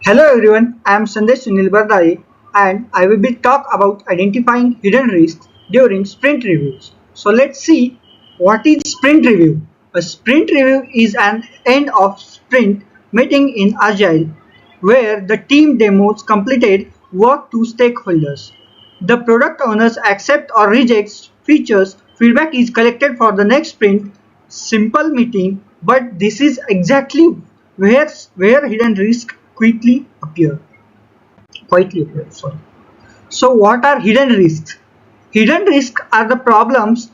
Hello everyone, I am Sandesh Bardale and I will be talk about identifying hidden risks during sprint reviews. So let's see what is sprint review. A sprint review is an end of sprint meeting in Agile where the team demos completed work to stakeholders. The product owners accept or reject features, feedback is collected for the next sprint, simple meeting, but this is exactly where hidden risks quietly appear. Sorry. So what are hidden risks? Hidden risks are the problems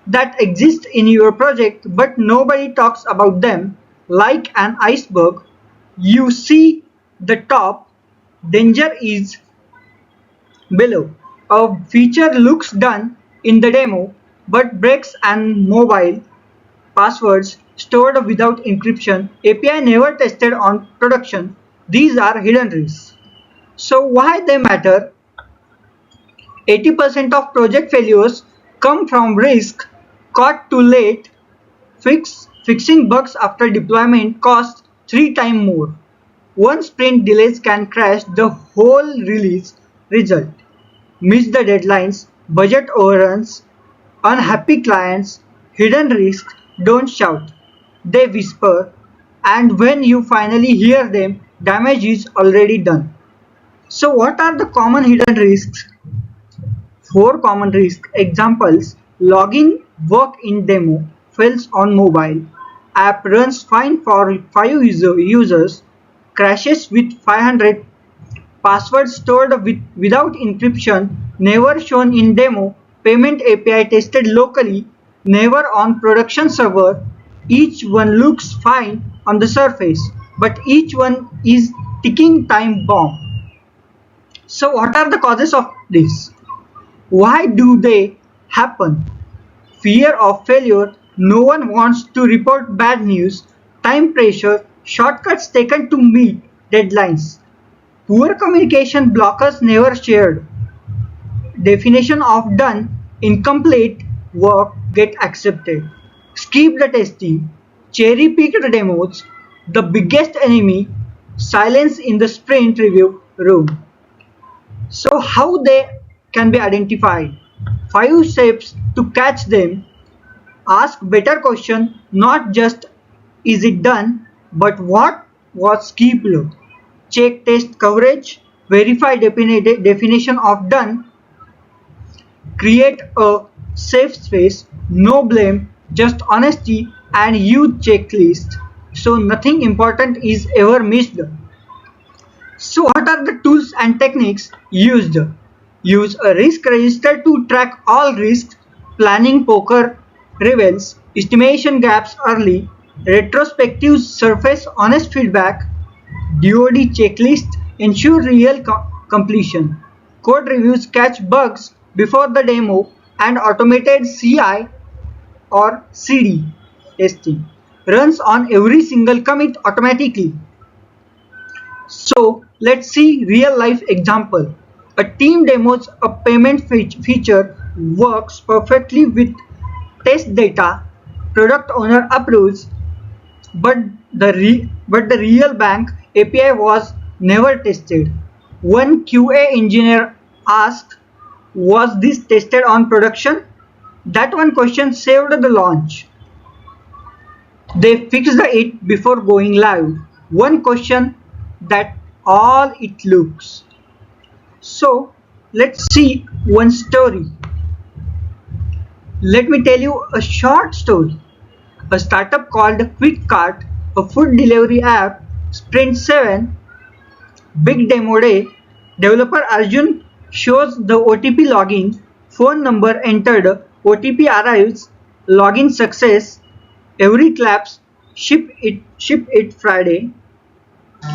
that exist in your project but nobody talks about them. Like an iceberg, you see the top, danger is below. A feature looks done in the demo but breaks and mobile passwords stored without encryption, API never tested on production. These are hidden risks. So why they matter? 80% of project failures come from risk caught too late. Fixing bugs after deployment costs 3 times more. One sprint delays can crash the whole release result. Miss the deadlines, budget overruns, unhappy clients, hidden risks don't shout. They whisper, and when you finally hear them, damage is already done. So what are the common hidden risks? Four common risk examples: login work in demo, fails on mobile, app runs fine for 5 users, crashes with 500, password stored without encryption, never shown in demo, payment API tested locally, never on production server. Each one looks fine on the surface, but each one is ticking time bomb. So what are the causes of this? Why do they happen? Fear of failure, no one wants to report bad news, time pressure, shortcuts taken to meet deadlines, poor communication, blockers never shared, definition of done, incomplete work get accepted, skip the testing, cherry picked demos, the biggest enemy, silence in the sprint review room. So how they can be identified? 5 steps to catch them. Ask better question, not just is it done, but what was skipped. Check test coverage, verify definition of done, create a safe space, no blame, just honesty and use checklist so nothing important is ever missed. So what are the tools and techniques used? Use a risk register to track all risks, planning poker revels, estimation gaps early, retrospectives surface honest feedback, DoD checklist ensure real completion, code reviews catch bugs before the demo, and automated CI or CD testing runs on every single commit automatically. So let's see real life example. A team demos a payment feature works perfectly with test data, product owner approves, but the real bank API was never tested. One QA engineer asked, was this tested on production? That one question saved the launch. They fixed it before going live. One question that all it looks. So let's see one story. Let me tell you a short story. A startup called QuickCart, a food delivery app, Sprint 7, big demo day, developer Arjun shows the OTP login, phone number entered, OTP arrives, login success, every claps, ship it Friday,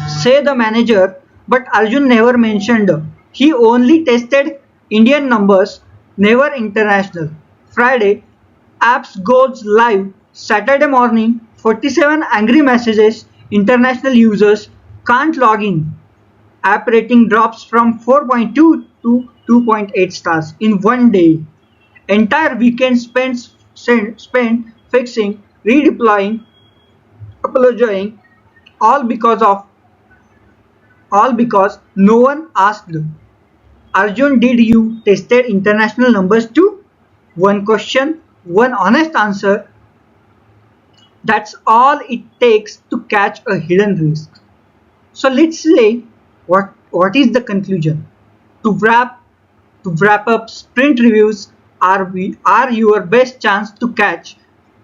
say the manager, but Arjun never mentioned. He only tested Indian numbers, never international. Friday, apps goes live. Saturday morning, 47 angry messages, international users can't log in. App rating drops from 4.2 to 2.8 stars in one day. Entire weekend spent fixing, redeploying, apologizing, all because of all because no one asked. Arjun, did you tested international numbers too? One question, one honest answer. That's all it takes to catch a hidden risk. So let's say what is the conclusion? To wrap to wrap up, sprint reviews are your best chance to catch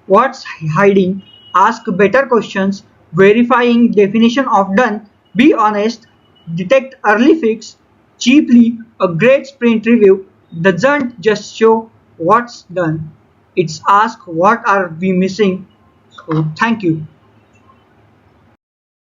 what's hiding, ask better questions, verifying definition of done, be honest, detect early fix cheaply. A great sprint review doesn't just show what's done, it's ask what are we missing. So thank you.